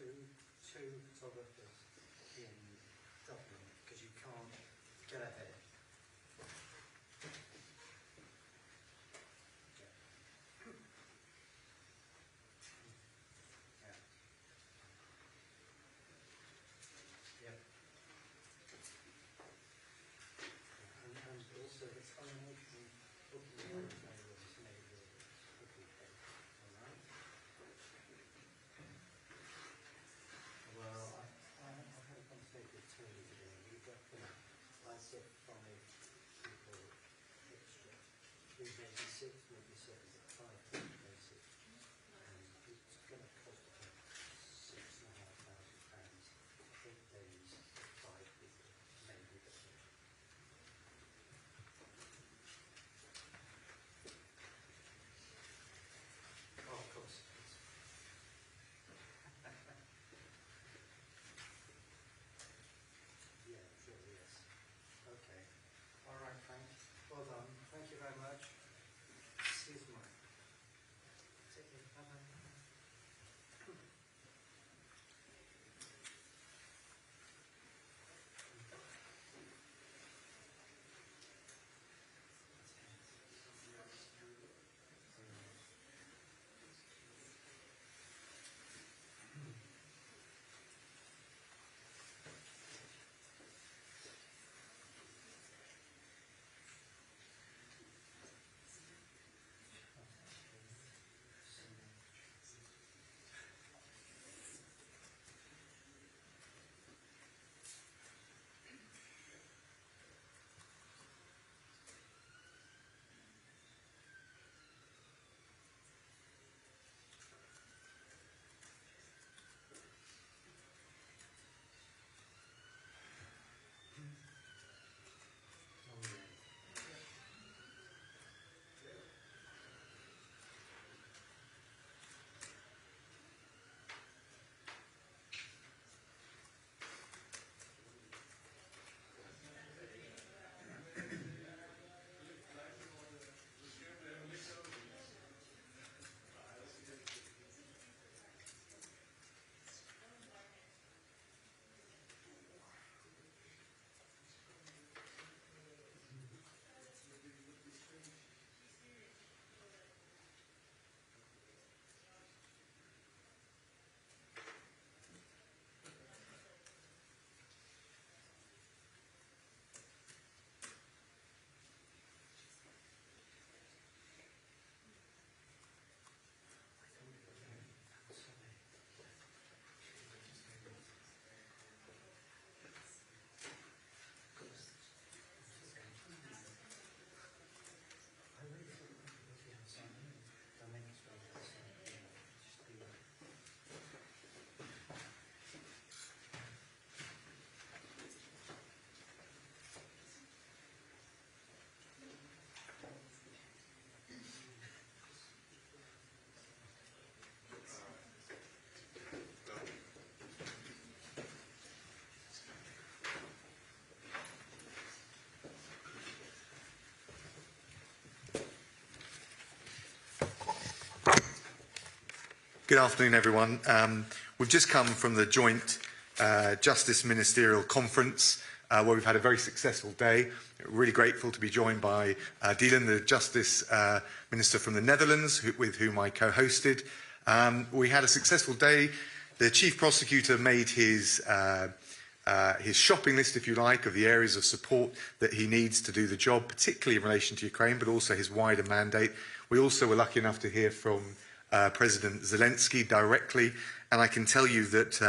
two photographers in Dublin because you can't get ahead. And also the combination of the rooms made with cookie cake. Alright? Well, I've had a conversation with Tony today. We've got I said 5 people extra. Who's maybe 6, maybe 7, but 5 people basic. And it's going to cost about £6,500. 8 days, 5 people, maybe the same. Oh, of course. Yeah, sure, yes. Okay. All right, Frank. Well done. Thank you very much. Excuse me. Take care. Bye-bye. Good afternoon, everyone. We've just come from the joint Justice Ministerial Conference, where we've had a very successful day. Really grateful to be joined by Dylan, the Justice Minister from the Netherlands, with whom I co-hosted. We had a successful day. The Chief Prosecutor made his shopping list, if you like, of the areas of support that he needs to do the job, particularly in relation to Ukraine, but also his wider mandate. We also were lucky enough to hear from President Zelensky directly, and I can tell you that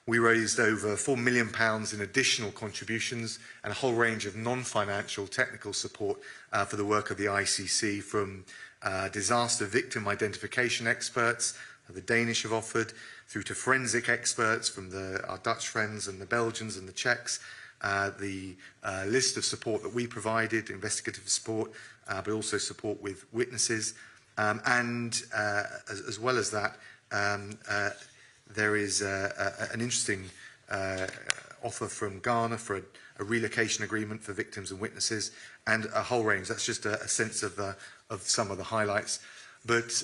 we raised over £4 million in additional contributions and a whole range of non-financial technical support for the work of the ICC, from disaster victim identification experts, the Danish have offered, through to forensic experts from our Dutch friends and the Belgians and the Czechs, the list of support that we provided, investigative support, but also support with witnesses. And as well as that, there is an interesting offer from Ghana for a relocation agreement for victims and witnesses, and a whole range. That's just a sense of some of the highlights. But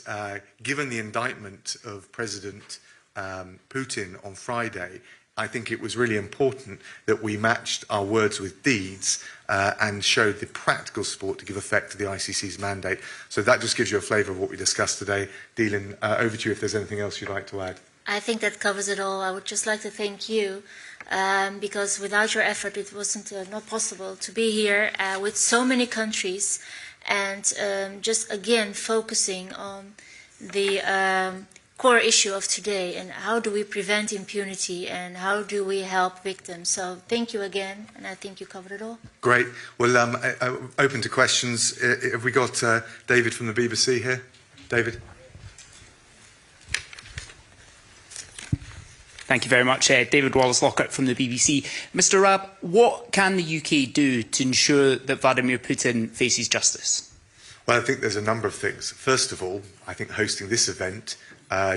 given the indictment of President Putin on Friday, I think it was really important that we matched our words with deeds and showed the practical support to give effect to the ICC's mandate. So that just gives you a flavour of what we discussed today. Dealan, over to you if there's anything else you'd like to add. I think that covers it all. I would just like to thank you because without your effort it wasn't not possible to be here with so many countries and just again focusing on the core issue of today and how do we prevent impunity and how do we help victims. So thank you again, and I think you covered it all. Great. Well, open to questions. Have we got David from the BBC here? David? Thank you very much. David Wallace-Lockhart from the BBC. Mr Raab, what can the UK do to ensure that Vladimir Putin faces justice? Well, I think there's a number of things. First of all, I think hosting this event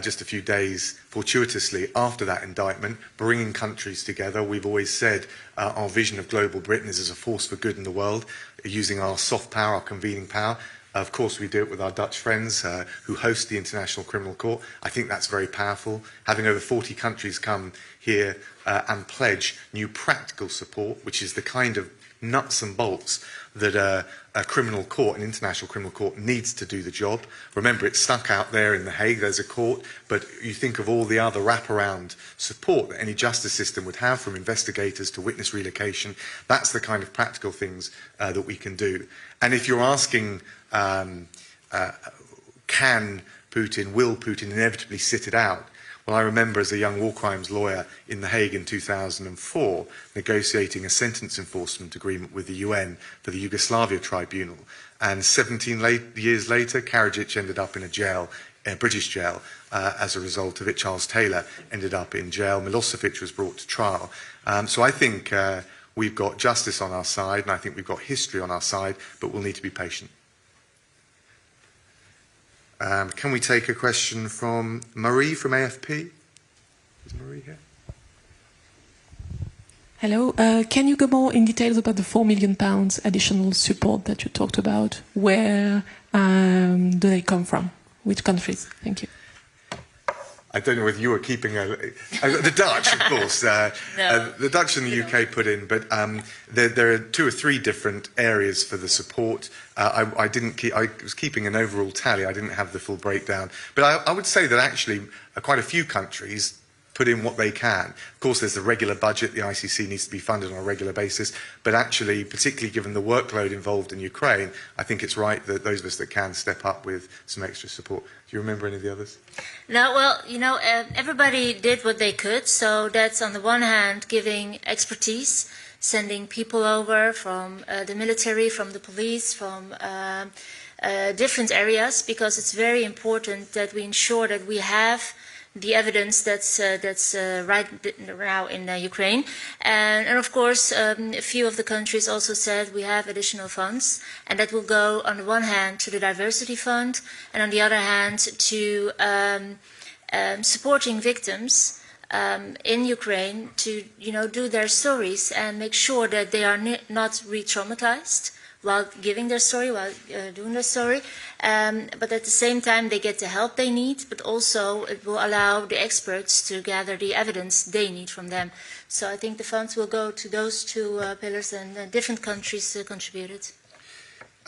just a few days fortuitously after that indictment, bringing countries together. We've always said our vision of global Britain is as a force for good in the world, using our soft power, our convening power. Of course, we do it with our Dutch friends who host the International Criminal Court. I think that's very powerful. Having over 40 countries come here and pledge new practical support, which is the kind of nuts and bolts that a criminal court, an international criminal court, needs to do the job. Remember, it's stuck out there in The Hague, there's a court, but you think of all the other wraparound support that any justice system would have, from investigators to witness relocation. That's the kind of practical things that we can do. And if you're asking, will Putin inevitably sit it out? Well, I remember as a young war crimes lawyer in The Hague in 2004, negotiating a sentence enforcement agreement with the UN for the Yugoslavia tribunal. And 17 years later, Karadzic ended up in a jail, a British jail, as a result of it. Charles Taylor ended up in jail. Milosevic was brought to trial. So I think we've got justice on our side, and I think we've got history on our side, but we'll need to be patient. Can we take a question from Marie from AFP? Is Marie here? Hello. Can you go more in details about the £4 million additional support that you talked about? Where do they come from? Which countries? Thank you. I don't know whether you were keeping the Dutch, of course. No. The Dutch and the UK put in, but there are 2 or 3 different areas for the support. I was keeping an overall tally. I didn't have the full breakdown. But I would say that actually quite a few countries put in what they can. Of course, there's the regular budget. The ICC needs to be funded on a regular basis. But actually, particularly given the workload involved in Ukraine, I think it's right that those of us that can step up with some extra support. Do you remember any of the others? No, well, you know, everybody did what they could. So that's on the one hand giving expertise, sending people over from the military, from the police, from different areas, because it's very important that we ensure that we have the evidence that's right now in Ukraine. And of course, a few of the countries also said we have additional funds, and that will go on the one hand to the Diversity Fund, and on the other hand to supporting victims in Ukraine to, you know, do their stories and make sure that they are not re-traumatized while giving their story, while doing their story, but at the same time they get the help they need, but also it will allow the experts to gather the evidence they need from them. So I think the funds will go to those 2 pillars, and different countries contributed.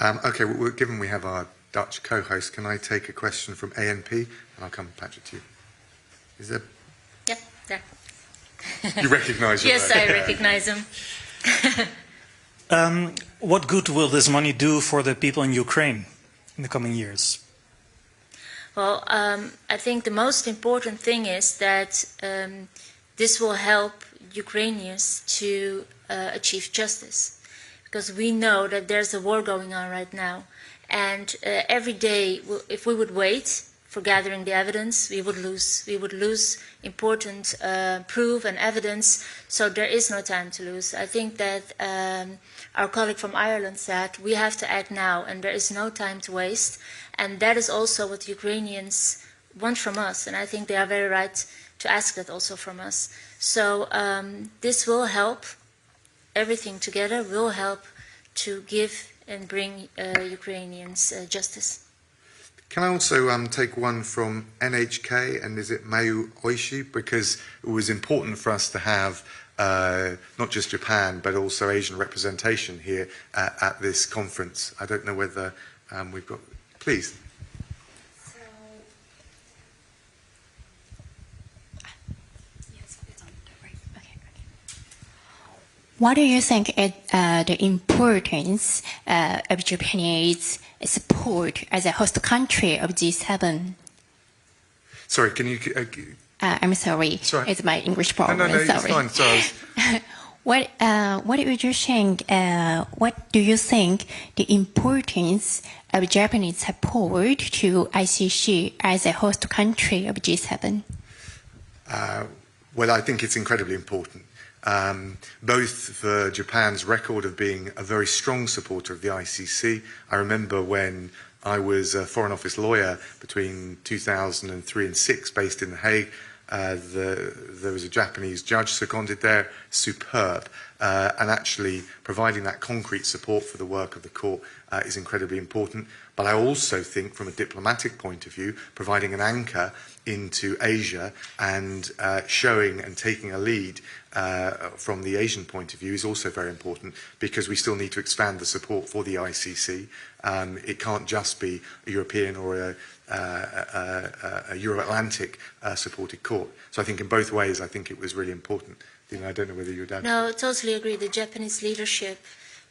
Okay, well, given we have our Dutch co-host, can I take a question from ANP? And I'll come, Patrick, to you. Is there? Yeah, there. You recognise your Yes, I recognise him. What good will this money do for the people in Ukraine in the coming years? Well, I think the most important thing is that this will help Ukrainians to achieve justice, because we know that there's a war going on right now, and every day, if we would wait for gathering the evidence, we would lose important proof and evidence. So there is no time to lose. I think that our colleague from Ireland said we have to act now, and there is no time to waste. And that is also what the Ukrainians want from us, and I think they are very right to ask that also from us. So this will help. Everything together will help to give and bring Ukrainians justice. Can I also take one from NHK, and is it Mayu Oishi? Because it was important for us to have not just Japan, but also Asian representation here at this conference. I don't know whether we've got... Please. What do you think is the importance of Japanese support as a host country of G7? Sorry, can you... I'm sorry. Sorry. It's my English problem. No, sorry. it's fine. Sorry. What would you think? What do you think the importance of Japanese support to ICC as a host country of G7? Well, I think it's incredibly important. Both for Japan's record of being a very strong supporter of the ICC. I remember when I was a Foreign Office lawyer between 2003 and 2006, based in The Hague. There was a Japanese judge seconded there, superb, and actually providing that concrete support for the work of the court is incredibly important. But I also think, from a diplomatic point of view, providing an anchor into Asia and showing and taking a lead from the Asian point of view is also very important, because we still need to expand the support for the ICC. It can't just be a European or a Euro-Atlantic supported court. So I think in both ways, I think it was really important. I don't know whether you'd add. No, totally agree. The Japanese leadership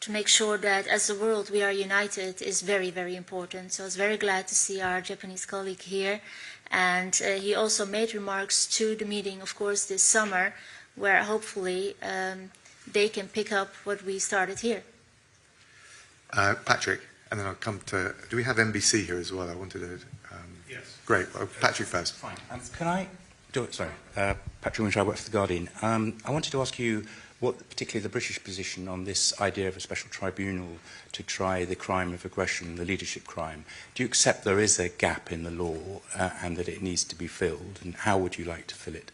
to make sure that as a world we are united is very, very important. So I was very glad to see our Japanese colleague here. And he also made remarks to the meeting, of course, this summer, where hopefully they can pick up what we started here. Patrick, and then I'll come to... Do we have NBC here as well? I wanted to... Yes. Great. Well, Patrick first. Fine. Can I do it? Sorry. Patrick Winter, I work for The Guardian. I wanted to ask you what particularly the British position on this idea of a special tribunal to try the crime of aggression, the leadership crime. Do you accept there is a gap in the law and that it needs to be filled? And how would you like to fill it?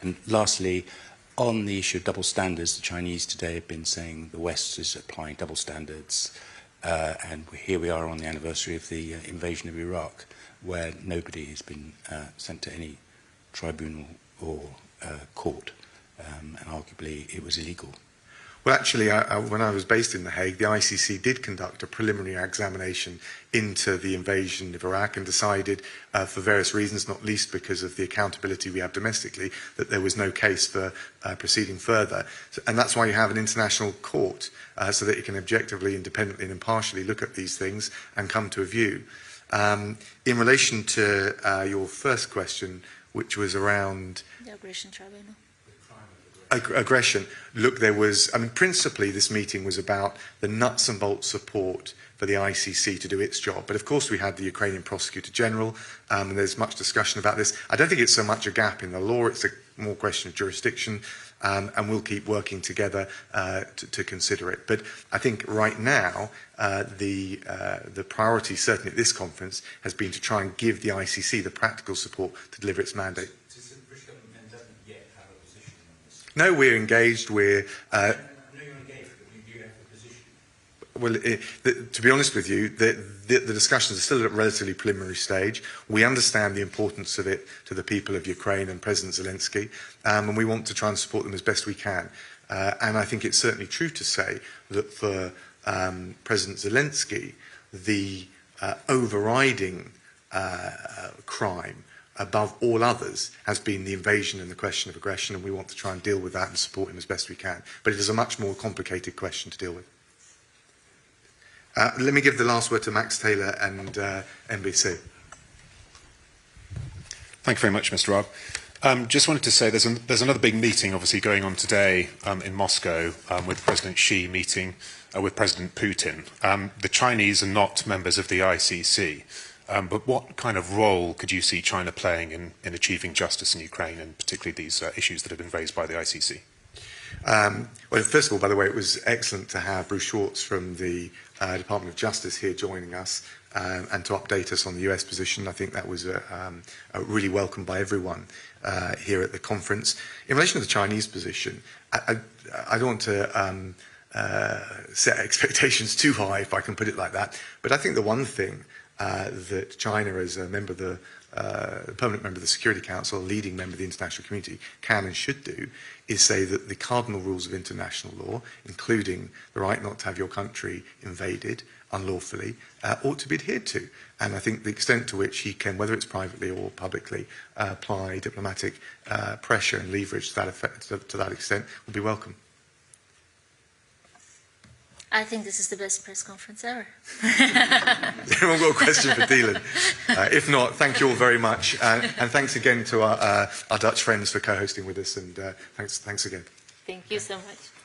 And lastly, on the issue of double standards, the Chinese today have been saying the West is applying double standards. And here we are on the anniversary of the invasion of Iraq, where nobody has been sent to any tribunal or court, and arguably it was illegal. Well, actually, when I was based in The Hague, the ICC did conduct a preliminary examination into the invasion of Iraq and decided, for various reasons, not least because of the accountability we have domestically, that there was no case for proceeding further. And that's why you have an international court, so that it can objectively, independently and impartially look at these things and come to a view. In relation to your first question, which was around... The aggression tribunal. Aggression. Look, there was, principally this meeting was about the nuts and bolts support for the ICC to do its job. But of course we had the Ukrainian Prosecutor General, and there's much discussion about this. I don't think it's so much a gap in the law, it's a more question of jurisdiction, and we'll keep working together to consider it. But I think right now, the priority, certainly at this conference, has been to try and give the ICC the practical support to deliver its mandate. No, we're engaged. We're. I know you're engaged, but do you have a position? Well, to be honest with you, the discussions are still at a relatively preliminary stage. We understand the importance of it to the people of Ukraine and President Zelensky, and we want to try and support them as best we can. And I think it's certainly true to say that for President Zelensky, the overriding crime above all others has been the invasion and the question of aggression, and we want to try and deal with that and support him as best we can. But it is a much more complicated question to deal with. Let me give the last word to Max Taylor and NBC. Thank you very much, Mr. Raab. Just wanted to say there's another big meeting obviously going on today in Moscow with President Xi meeting with President Putin. The Chinese are not members of the ICC. But what kind of role could you see China playing in achieving justice in Ukraine, and particularly these issues that have been raised by the ICC? Well, first of all, by the way, it was excellent to have Bruce Schwartz from the Department of Justice here joining us and to update us on the US position. I think that was really welcomed by everyone here at the conference. In relation to the Chinese position, I don't want to set expectations too high, if I can put it like that, but I think the one thing that China, as a member of the permanent member of the Security Council, a leading member of the international community, can and should do, is say that the cardinal rules of international law, including the right not to have your country invaded unlawfully, ought to be adhered to. And I think the extent to which he can, whether it's privately or publicly, apply diplomatic pressure and leverage to that effect, to that extent, would be welcome. I think this is the best press conference ever. Has anyone got a question for Dylan? If not, thank you all very much. And thanks again to our Dutch friends for co-hosting with us. And thanks again. Thank you so much.